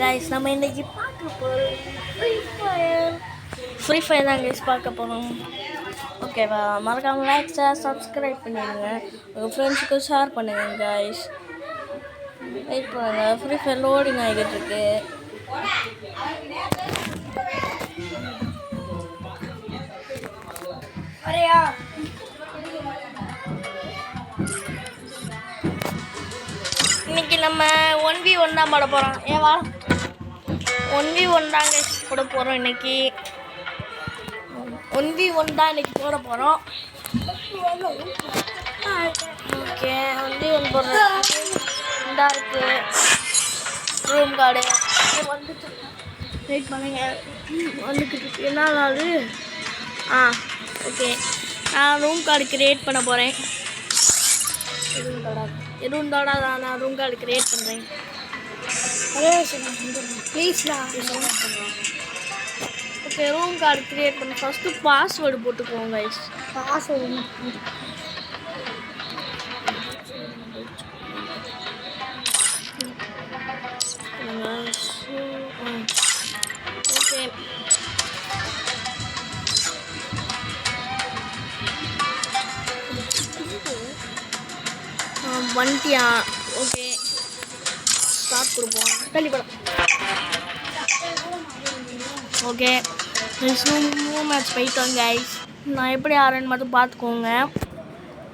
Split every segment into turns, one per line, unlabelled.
Guys நம்ம இன்னைக்கு பார்க்க போகிறோம் ஃப்ரீ ஃபயர் தான் கைஸ் பார்க்க போகிறோம். ஓகேவா? மறக்காமல் லைக் ஷேர் சப்ஸ்கிரைப் பண்ணிடுங்க, உங்கள் ஃப்ரெண்ட்ஸுக்கு ஷேர் பண்ணுங்க கைஸ். வெயிட் பண்ணுங்க, ஃப்ரீ ஃபயர் லோடிங் ஆகிட்டு இருக்கு. இன்னைக்கு நம்ம 1v1 தான் போட போகிறோம். ஏவா 1v1 தாங்க போட போகிறோம். இன்னைக்கு 1v1 தான் இன்னைக்கு போட போகிறோம். ஓகே, 1v1 போடுறோம். இந்தா இருக்கு ரூம் கார்டு. வந்துட்டு வெயிட் பண்ணுங்க, வந்துக்கிட்டு என்ன நாள்? ஓகே, நான் ரூம் கார்டு கிரியேட் பண்ண போகிறேன். எதுவும் தோடாதா, நான் ரூம் கார்டு கிரியேட் பண்ணுறேன். ப்ளீஸ்லா. ஓகே, ரூம் கார்டு கிரியேட் பண்ண ஃபஸ்ட்டு பாஸ்வேர்டு போட்டுக்குவோம் கைஸ். Password okay. வண்டியா? ஓகே, ஸ்டார்ட் கொடுப்போம். தள்ளிப்படம். ஓகே, மேட்ச் போயிட்டோம் கைஸ். நான் எப்படி ஆறேன்னு மட்டும் பார்த்துக்கோங்க.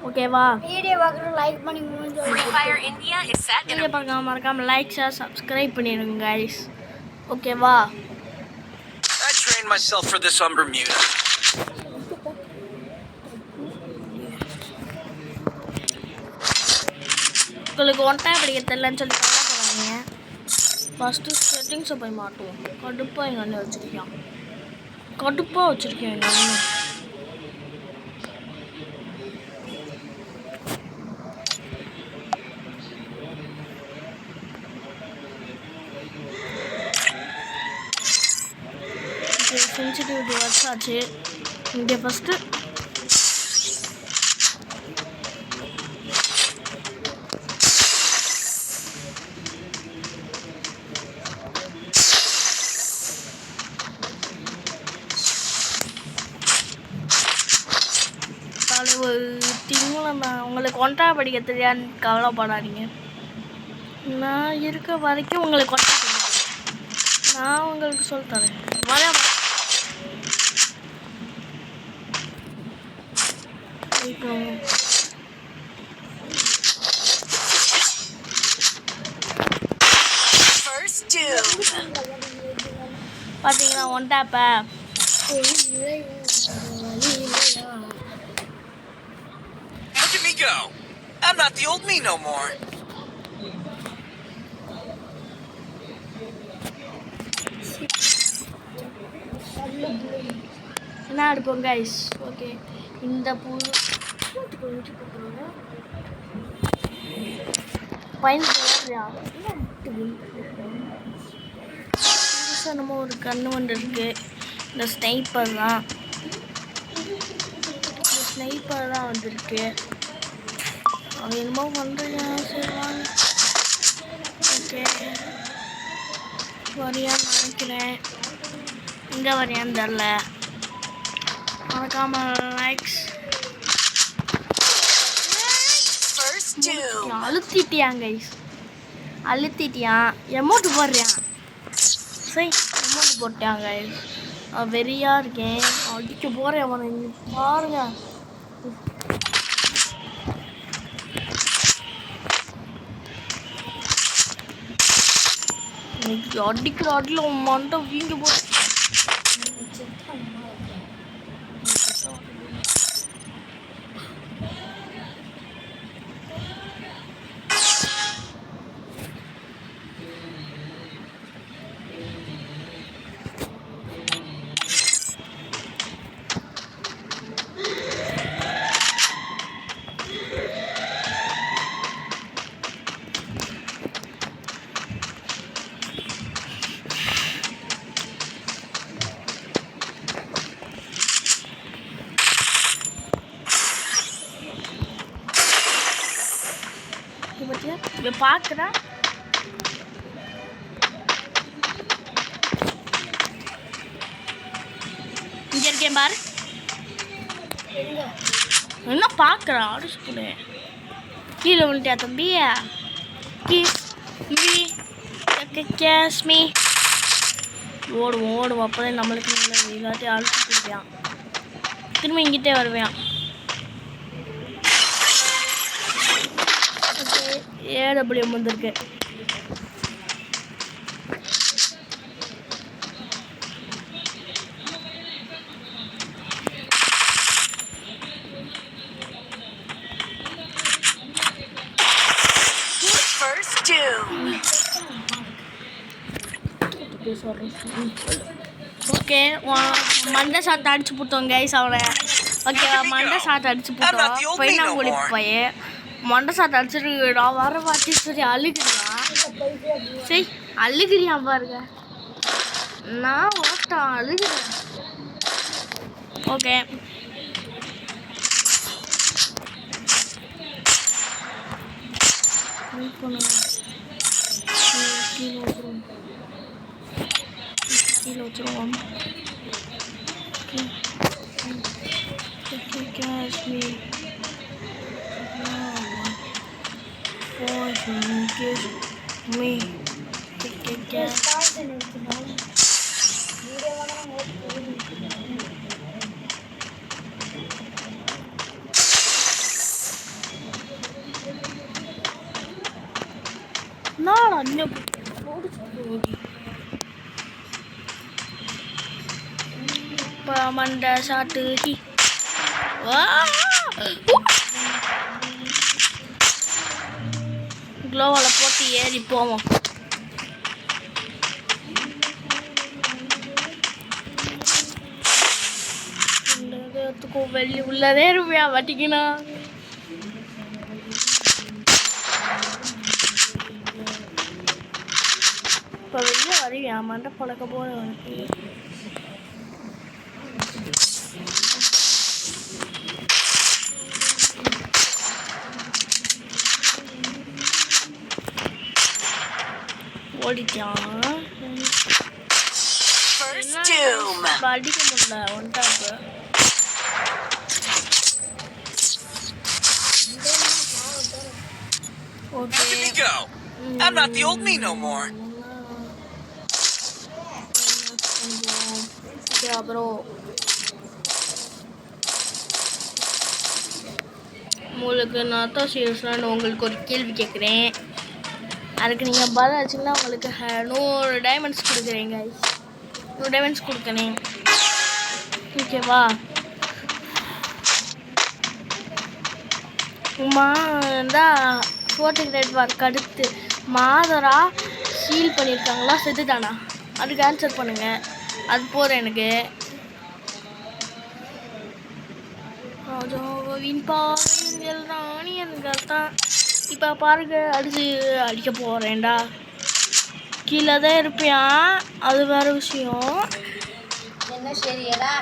ஓகேவா? வீடியோ பார்க்குறோம், லைக் பண்ணி வீடியோ பார்க்காம மறக்காமல் லைக் ஷேர் சப்ஸ்கிரைப் பண்ணிடுங்க கைஸ். ஓகேவா?
I trained myself for this on Bermuda.
உங்களுக்கு ஒன் டைம் படிக்க தெரியலன்னு சொல்லி சொல்ல போகிறாங்க. ஃபஸ்ட்டு செட்டிங்ஸை போய் மாட்டுவோம். கடுப்பாக எங்கள் அண்ணன் வச்சுருக்கான், கடுப்பாக வச்சுருக்கேன் எங்கள் அண்ணன். சென்சிட்டிவிட்டி வச்சாச்சு. இங்கே ஃபஸ்ட்டு திங்களும் தான். உங்களுக்கு ஒன்றா படிக்க தெரியான்னு கவலைப்படாதீங்க. நான் இருக்க வரைக்கும் உங்களுக்கு ஒன்றா படிக்க நான் உங்களுக்கு சொல்லித்தரேன். பார்த்தீங்களா ஒன் டேப்பை?
Look at me go! I'm not the old me no more.
என்ன எடுப்போம் கைஸ்? ஓகே, இந்த பூ நம்ம ஒரு கண்ணு ஒன்று இருக்கு. இந்த ஸ்னைப்பர் தான், இந்த ஸ்னைப்பர் தான் வந்துருக்கு. அது என்னமோ பண்ணுறீங்க. சரி வாங்க. ஓகே, வரியான்னு நினைக்கிறேன். இங்கே வரியான்னு தெரில. மறக்காம லைக்ஸ். அழுத்திட்டியான் கைஸ், அழுத்திட்டியான். எமௌண்ட் போடுறியான். சரி, எமௌண்ட் போட்டான் கைஸ். வெறியாக இருக்கேன், அடிக்க போகிறேன் அவனை. பாருங்க, அடிக்கிற அடியில் மண்டை வீங்க போ. பார்த்தியா, இங்கே பார்க்குறேன். இருக்கேன் பாரு. என்ன பார்க்குறா அடிச்சு கூட கீழே விழுட்டியா தம்பி? கேஸ் மீ. ஓடுவோம் அப்போதே நம்மளுக்கு நல்லது. எல்லாத்தையும் அழுத்தி கொடுப்பான். திரும்ப இங்கிட்டே வருவேன். ஏடபிள்யூஎம் வந்திருக்கு. ஓகே மண்டை சாட்டை அடிச்சு போட்டோம் கைஸ் அவனை. ஓகேவா மண்டை சாட்டை அடிச்சு போட்டோம். பைனாங்குழி பையன் மண்டை சாட்டை அடிச்சுட்டு நான் வர வாட்டி சரி அழுகுறியா? சரி அழுகுறியா பாருங்க. நான் ஓட்டான் அழுகுறேன். ஓகே கீழே வச்சுருவோம். மண்டை சாட்டு க்ளோவால் போட்டு ஏறி போவோம். வெளியே உள்ளதே இருப்பியா வட்டிக்கினா? இப்போ வெளியே வருவியா? மண்டை பழக்க போகிற உனக்கு. ஓடிட்டான். அடிக்க முடியல one top.
I'm not the old me no more.
அப்புறம் உங்களுக்கு நான் தான் சீரியஸாக உங்களுக்கு ஒரு கேள்வி கேட்குறேன். அதுக்கு நீங்கள் பதில் வச்சிங்கன்னா உங்களுக்கு 100 டைமண்ட்ஸ் கொடுக்குறேங்க. 100 டைமண்ட்ஸ் கொடுக்குறேன். ஓகேவா? தான் 40 கிரேட் ஒர்க் அடுத்து மாதரா ஹீல் பண்ணியிருக்காங்களா செத்துட்டானா? அதுக்கு ஆன்சர் பண்ணுங்கள். அது போகிறேன் எனக்கு. ராஜாவின் பாவைகள் ராணியன்கள் தான். இப்போ பாருங்க அடிக்க போகிறேன்டா. கீழே தான் இருப்பியான். அது வேறு விஷயம். என்ன சரியடா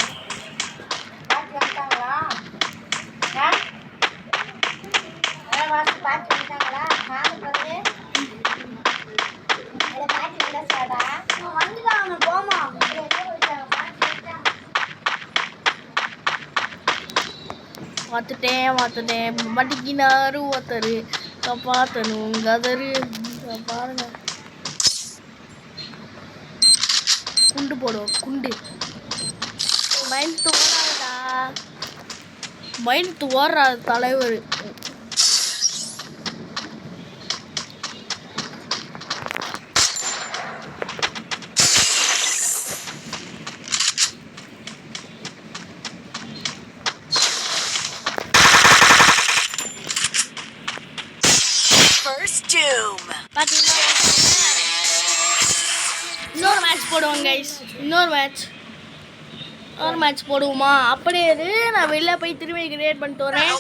பார்த்துட்டேன் மட்டிக்கினாரு ஒருத்தர் காப்பாற்றணும் கதரு. பாருங்க குண்டு போடுவோம். குண்டு மைண்ட் ஓடுறா தலைவர். இன்னொரு மேட்ச் போடுவோம் கைஸ். இன்னொரு மேட்ச் போடுவோமா? அப்படியே நான் வெளில போய் திரும்பி கிரியேட் பண்ணிட்டு வரேன்.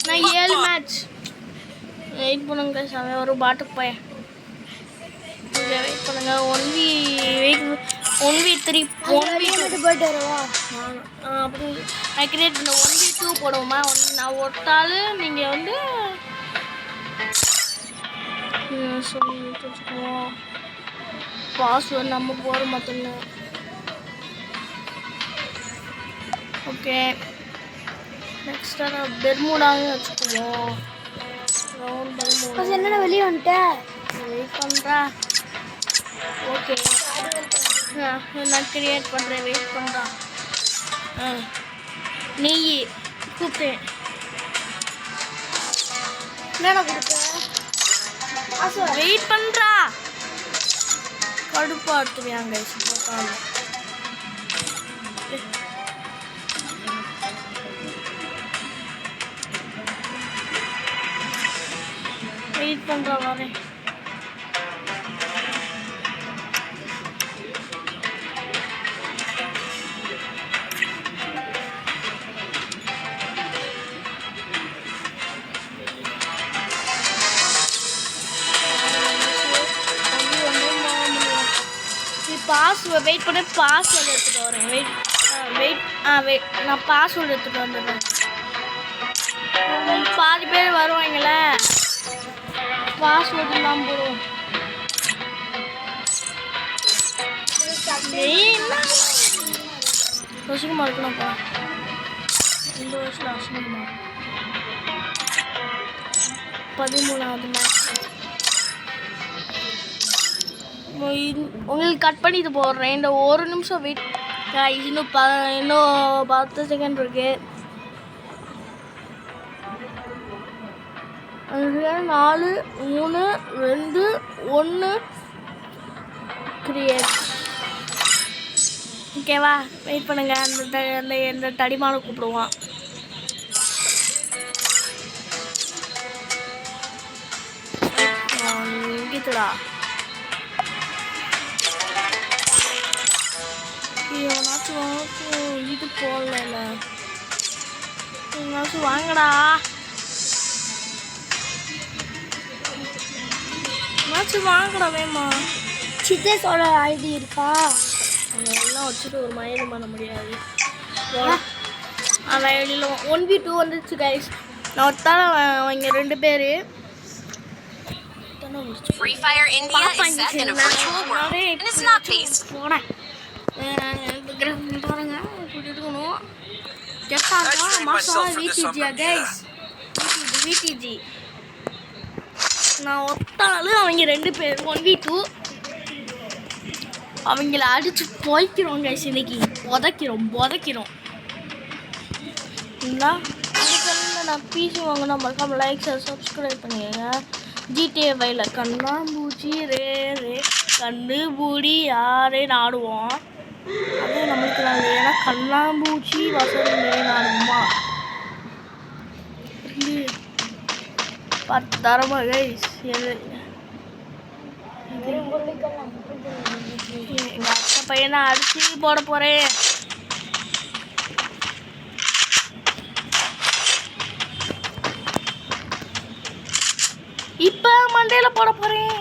நான் 7 மேட்ச் வெயிட் பண்ணுங்க கைஸ். அவன் ஒரு பாட்டுக்கு போய் வெயிட் பண்ணுங்க. 1v3 போயிட்டு வருவா. அப்படி நான் கிரியேட் பண்ண 1v2 போடுவோமா? நான் ஒட்டால் நீங்கள் வந்து சொல்லிட்டு வச்சுக்குவோம். பாஸ்வேர்டு நம்ம போகிற மட்டும் ஓகே நெக்ஸ்ட்டாக பெர்முடாவே வச்சுக்குவோம். ரவுண்ட் பெர்முடா
என்னென்ன வெளியே வந்துட்டேன்
வெயிட் பண்ணுறா. ஓகே நான் கிரியேட் பண்ணுறேன், வெயிட் பண்ணுறா. நெய் கூப்பிட்டேன்.
என்னென்ன கொடுத்தேன்
வெயிட் பண்ணுறா. கடுப்பாக எடுத்துவியாங்க இப்போ வெயிட் பண்ணுறா வரேன். பாஸ்வேர்ட் வெயிட் பண்ணி பாஸ்வேர்டு எடுத்துகிட்டு வரேன். வெயிட் நான் பாஸ்வேர்டு எடுத்துகிட்டு வந்துடுறேன். பாதி பேர் வருவாங்களே, பாஸ்வேர்டு இல்லாமல் போடுவோம். அசிங்கமாக இருக்கணும்ப்பா, இந்த வருஷம் அசிங்கமாக. 13வது மேட்ச் உங்களுக்கு கட் பண்ணிட்டு போடுறேன். இந்த ஒரு நிமிஷம் வெயிட். இன்னும் 10 செகண்ட் இருக்கு. 4 3 2 1 கிரியேட். ஓகேவா, வெயிட் பண்ணுங்க. அந்த தடிமான கூப்பிடுவான். இங்கிட்டுடா இது போடல, என்னாச்சும் வாங்கடா. என்னாச்சும் வாங்கடா வேமா.
சித்தேஸோட ஐடி இருக்கா?
அதெல்லாம் வச்சுட்டு ஒரு மயிலும் பண்ண முடியாது. அந்த ஐடியில் 1v2 வந்துச்சு கைஸ். நான் ஒருத்தால அவங்க 2 பேர்.
Free Fire India is set in a virtual world, and it's not based.
பாருங்க இப்படி இருக்கணும். ஜெட்டாக்கா மாசம் விடிஜியா கைஸ், விடிஜி. நான் ஒத்தாலு அவங்க 2 பேர் 1v2. அவங்கள அடிச்சு போய்க்கிறோம் கைஸ். இன்னைக்கு புதைக்கிறோம். நான் பிசி வாங்கினா மறக்காம லைக் சப்ஸ்கிரைப் பண்ணிடுங்க. GTA 5 கண்ணாம்பூச்சி ரே கண்டுபூடி யாரேன்னு ஆடுவோம். அதே நம்மளுக்கு நான் ஏன்னா கண்ணாம்பூச்சி வசதி ஆடுமா 10 கைஸ். எங்கள் அக்கா பையனை அடிச்சு போட போகிறேன். இப்போ மண்டையில் போட போகிறேன்.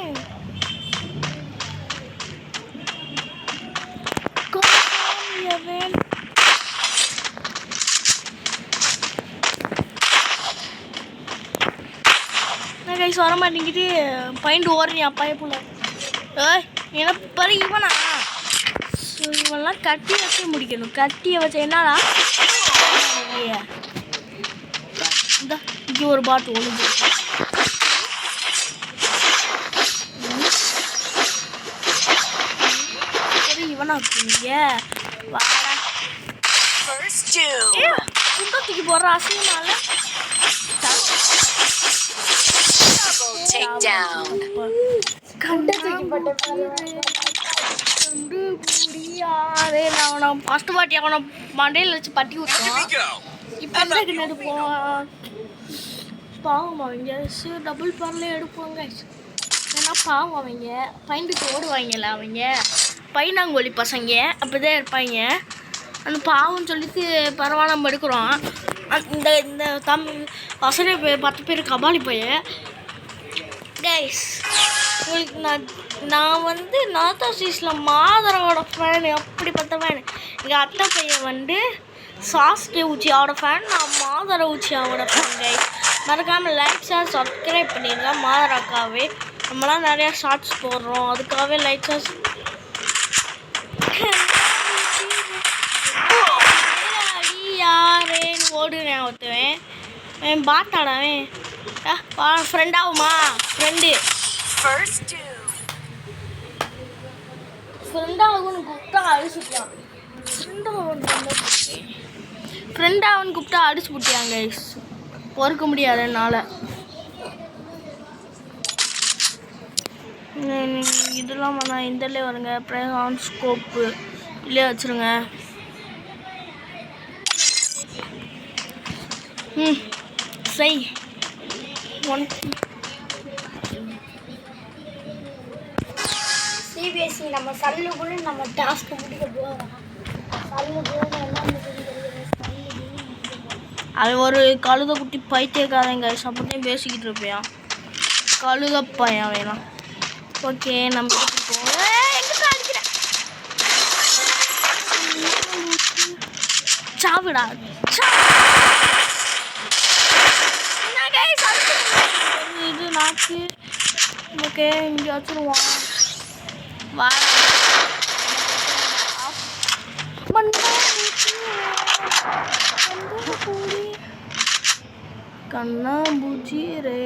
கைஸ் வர மாட்டேங்கிட்டு பாயிண்ட் ஓடுறியா பையப்புல. என்ன பாரு இவனா, இவெல்லாம் கட்டி வச்சு முடிக்கணும். கட்டியை வச்ச என்னடா இந்த இங்கே ஒரு பாட்டு ஒழுங்கு. இவனா இருக்கீங்க வாடா. குண்டத்துக்கு போடுற அசிங்கனால ஃபர்ஸ்ட் பாட்டி அவனை மண்டையில் வச்சு பட்டி விட்டோம். இப்போ என்ன போவான் பாவம். அவங்க டபுள் பார்ல எடுப்பாங்க. ஏன்னா பாவம் அவங்க பையனுக்கு ஓடுவாங்கல்ல, அவங்க பையனாங்கோழி பசங்க அப்படிதான் இருப்பாங்க. அந்த பாவம்னு சொல்லிட்டு பரவாயில்ல நம்ம எடுக்கிறோம். இந்த பசங்க 10 பேர் கபாலி பையன் கைஸ். உங்களுக்கு நான் வந்து நாத்தாசீஸில் மாதரோட ஃபேன், அப்படிப்பட்ட ஃபேன். எங்கள் அத்தை பையன் சாஸ்கே உச்சியாவோட ஃபேன், நான் மாதர உச்சியாவோட ஃபேன் கைஸ். மறக்காமல் லைக் சப்ஸ்கிரைப் பண்ணிடுங்க. மாதராக்காவே நம்மளாம் நிறையா ஷார்ட்ஸ் போடுறோம், அதுக்காகவே லைக் ரேன்னு ஓடுறேன் ஒருத்தவன் பாத்தாடாவன் ஃப்ரெண்ட் ஆகுமா ஃப்ரெண்ட் ஆகுன்னு கூப்பிட்டா அடிச்சுட்டான் ஃப்ரெண்ட் ஆகுன்னு கூப்பிட்டா அடிச்சு விட்டியாங்க பொறுக்க முடியாது என்னால். இதெல்லாம் வேணாம் இதில் வருங்க ப்ரைஹான் ஸ்கோப்பு இல்லையே வச்சுருங்க. சரி
சிபிஎஸ்சி நம்ம சல்லுக்குள்ள நம்ம டாஸ்க் முடிக்க போகிறோம்.
அது ஒரு கழுத குட்டி பைத்தியக்காரங்க அப்படித்தான் பேசிக்கிட்டு இருப்பேன். கழுத பையன் வேணாம். ஓகே நம்ம அடிக்கிறேன் சாவிடா இது நாக்கு. ஓகே இங்கே வச்சுருவான் கண்ணா பூச்சி ரே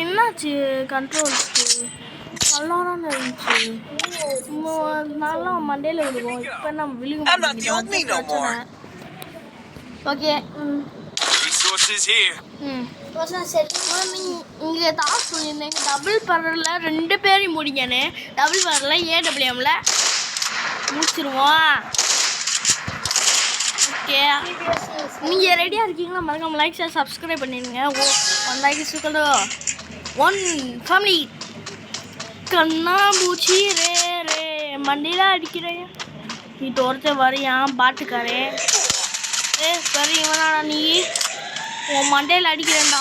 என்னாச்சு கண்ட்ரோல்ஸ்க்கு நல்லா தான் இருந்துச்சு. நல்லா மண்டையில் விழுவோம். இப்போ நம்ம விழுகும். ஓகே இங்கே தான் சொல்லியிருந்தேன் டபுள் பவரில் 2 பேரையும் முடிக்கணும். டபுள் பவரில் ஏடபிள்யூஎம்ல முடிச்சிருவோம். ஓகே நீங்கள் ரெடியாக இருக்கீங்களா? மறக்காம லைக் ஷேர் சப்ஸ்கிரைப் பண்ணிடுங்க. 1 லைக் இஸ்கல் 1 ஃபேமிலி. கண்ணா பூச்சி ரே ரே மண்டியில் அடிக்கிறேன். நீ தோர்த்த வரையான் பாட்டுக்காரே சரி இவனாடா நீ உன் மண்டையில் அடிக்கிறேன்டா.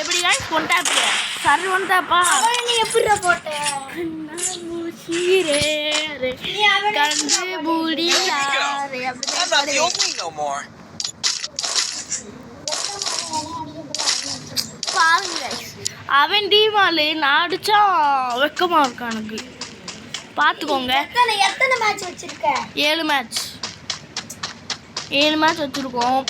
எப்படி ஒன் டேப் சரி ஒன் டேப்பா
நீ எப்படி போட்ட
I'm not the old me no more.
பாருங்க அவன் டீமாலு நான் அடிச்சா வெக்கமா இருக்கான் எனக்கு. பார்த்துக்கோங்க.
எத்தனை மேட்ச் வச்சிருக்க?
7 மேட்ச் வச்சுருக்கோம்.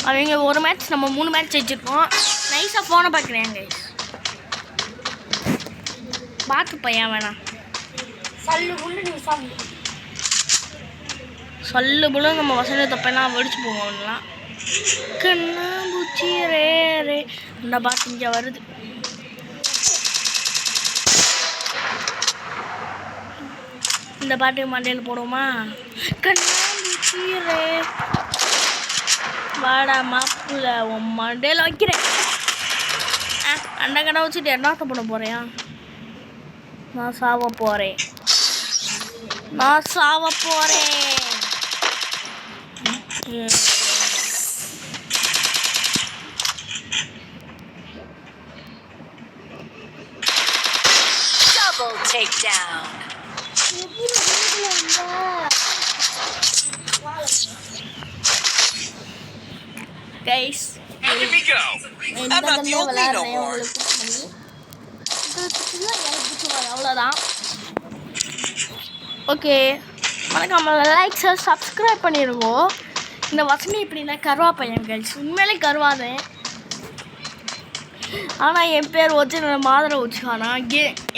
அவங்க 1 மேட்ச் நம்ம 3 மேட்ச் வச்சுருக்கோம். நைஸாக ஃபோனை பார்க்குறேங்க. பார்த்து பையன் வேணாம் சொல்லு போல நம்ம வசதி தப்பெல்லாம் வெடிச்சு போவோம். அவனெலாம் கண்ணா பூச்சி ரே ரே இந்த பாட்டு இங்கே வருது. இந்த பாட்டு மண்டையில் போடுவோமா? கண்ணா பூச்சி ரே வாடா மாப்பிள்ள உன் மண்டையில் வைக்கிறேன். அண்டை கடை வச்சுட்டு என்னத்த பண்ண போறியா? நான் சாவ போகிறேன்.
Double takedown.
Guys,
Look at me go. I'm not the old me no more.
அவ்வளோதான். ஓகே வணக்கம். லைக் சப்ஸ்கிரைப் பண்ணிடுங்க. இந்த வசனி எப்படின்னா கருவா பையன் கைஸ். உண்மையிலே கருவாதேன். ஆனால் என் பேர் ஒரிஜினல் மாதரை வச்சுக்கானா.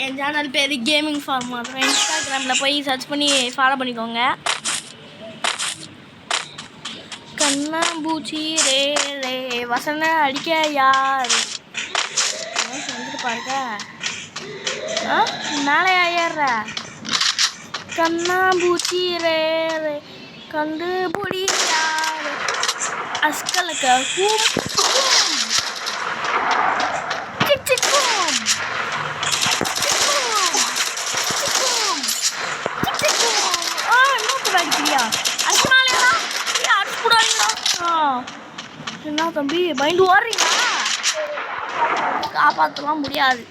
என் சேனல் பேர் கேமிங் ஃபார்ம் மாதரை. இன்ஸ்டாகிராமில் போய் சர்ச் பண்ணி ஃபாலோ பண்ணிக்கோங்க. கண்ணா பூச்சி ரே ரே வசன அடிக்க யார் வந்துட்டு பாருங்க. மேலே ஏறுற கண்ணா பூச்சி ரே ரே கண்டுபிடி யார் அஸ்கலக்க அடிக்கிறியா? அடிச்சுனாலேடா அடிச்சு கூடாதுங்களா? என்ன தம்பி பயந்து ஓடுறீங்களா? காப்பாற்றலாம் முடியாது.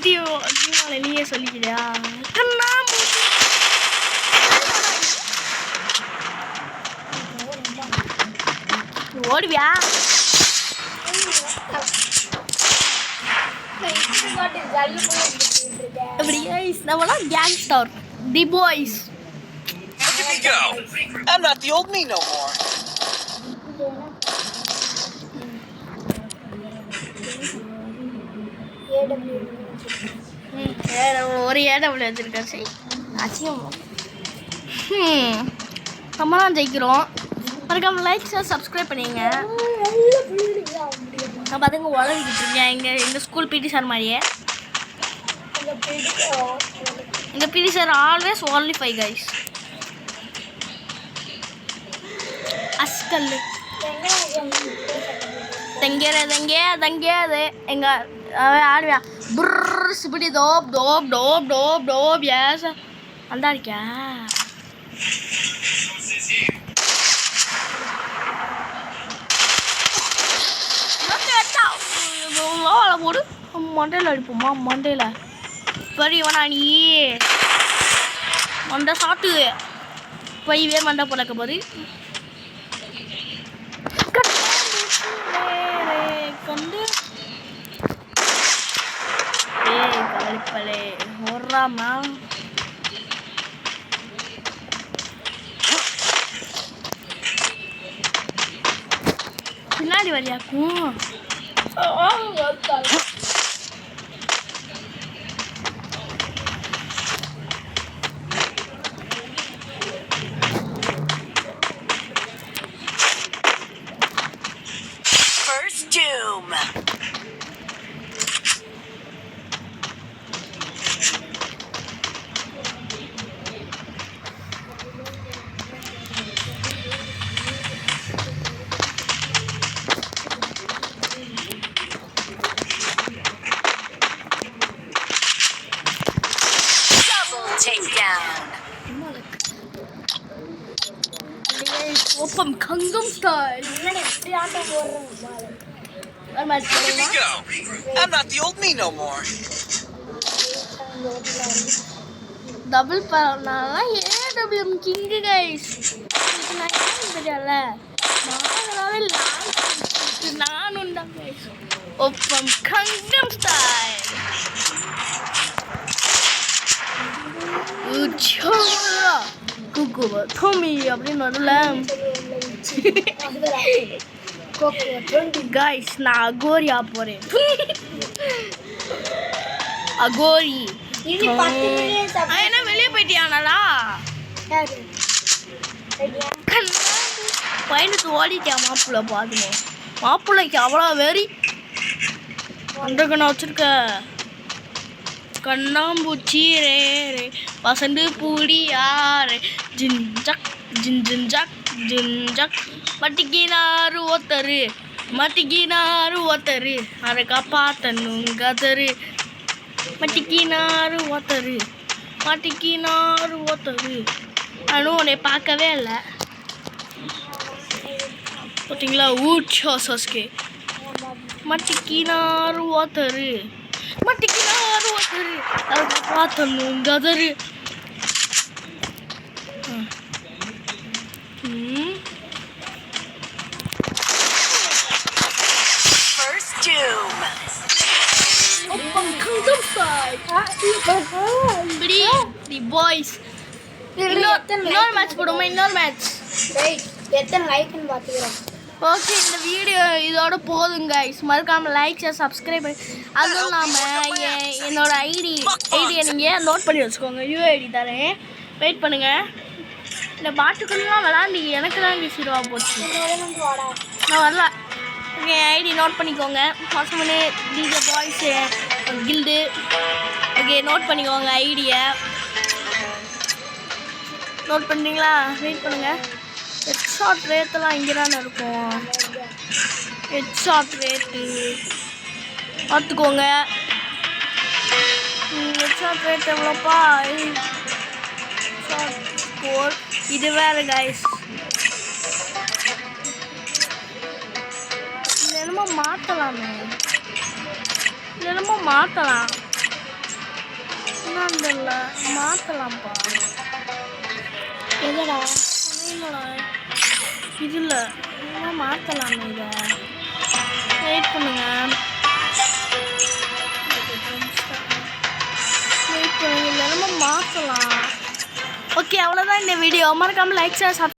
தீபாவளி நீயே சொல்லிக்கிறியா கண்ணாமூச்சி ஓடுவியா அப்படி guys நம்மலாம் gangster the boys
Look at me go. I'm not the old me no more.
ஒரு ஏடபிள்யூ வச்சிருக்கேன் சரி அசியம் நம்ம தான் ஜெயிக்கிறோம் மறக்காம லைக் சப்ஸ்கிரைப் பண்ணிங்க நான் பார்த்துங்க உழவிக்கிட்டு இருக்கேன் எங்கள் ஸ்கூல் பிடி சார் மாதிரியே எங்கள் பிடி சார் ஆல்வேஸ் ஒன்லி 5 கைஸ் அஸ்கல் தங்கியாது எங்கள் ஆடுவியா புர்ஸ் இப்படி டோப் டோப் டோப் டோப் டோப் ஏஸ் அந்த இருக்கியா போடு மண்டையில் அடிப்போமா மண்டையில் பெரியவனா நீ மண்டை சாப்பிட்டு பையவே மண்டை பழக்க பாரு கண்டு கழிப்பலே ஓடுறாமா பின்னாடி வரியாக்கும்
First doom.
Open Gangnam Style.
Look at me go. I'm not the old me no more.
Double பண்ணால AWM King guys. இது நான் தெரியல. நானே லாஸ்ட் நான் உண்டா guys. Open Gangnam Style. உச்சோரா குக்குவ தோமி அப்படின்னு வரல guys நான் அகோரியா போறேன் அகோரி என்ன வெளியே போயிட்டியானடா பையனுக்கு ஓடிட்டியா மாப்பிள்ளை பாத்துங்க மாப்பிள்ளைக்கு அவ்வளோ வெறி அண்டகண்ணா வச்சிருக்க கண்ணாம்பூச்சி ரே ரே வசந்து பூடி யாரே ஜின்ஜக் ஜின்ஜின்ஜக் ஜின்ஜக் மட்டிக்கினாரு ஒத்தரு அதை காப்பாத்தணும் கதரு மட்டிக்கினாரு ஒத்தரு நானும் உன்னை பார்க்கவே இல்லை பார்த்தீங்களா ஊச்சோ சஸ்கே மட்டிக்கினாரு ஒத்தரு அதை காப்பாத்தணும் கதரு
First doom.
தி பாய்ஸ் இன்னொரு மேட்ச் போடுவோமா இன்னொரு மேட்ச்
எத்தனை லைக்னு பார்த்துக்கிறேன்
ஓகே இந்த வீடியோ இதோட போதுங்க guys மறக்காம லைக் ஷேர் சப்ஸ்கிரைப் அதுவும் இல்லாமல் என்னோட ஐடியை நீங்கள் நோட் பண்ணி வச்சுக்கோங்க யூஐடி தரேன் வெயிட் பண்ணுங்கள் இந்த பாட்டுக்குள்ளலாம் விளாண்டு எனக்கு தான் ஈஸியாக போச்சு நான் வரல என் ஐடி நோட் பண்ணிக்கோங்க பசமனே DJ boys guild okay note பண்ணிக்கோங்க ஐடியை நோட் பண்ணுறீங்களா வெயிட் பண்ணுங்கள் ஹெட்ஷாட் ரேட்டெல்லாம் இங்கே தானே இருக்கும் ஹெட்ஷாட் ரேட்டு பார்த்துக்கோங்க ஹெட்ஷாட் ரேட் எவ்வளோப்பா ஹெட்ஷாட் ஸ்கோர் இது வேறு கைஸ் இது என்னமோ மாற்றலாமே இது என்னமோ மாற்றலாம் என்னன்னு தெரியல மாற்றலாம்ப்பா.
எதடா
இல்லைடா இதில் இன்னும் மாற்றலாமே இதை. வெயிட் பண்ணுங்க வெயிட் பண்ணுங்க இல்லை நம்ம மாற்றலாம். ஓகே அவ்வளோதான் இந்த வீடியோ. மறக்காமல் லைக் ஷேர்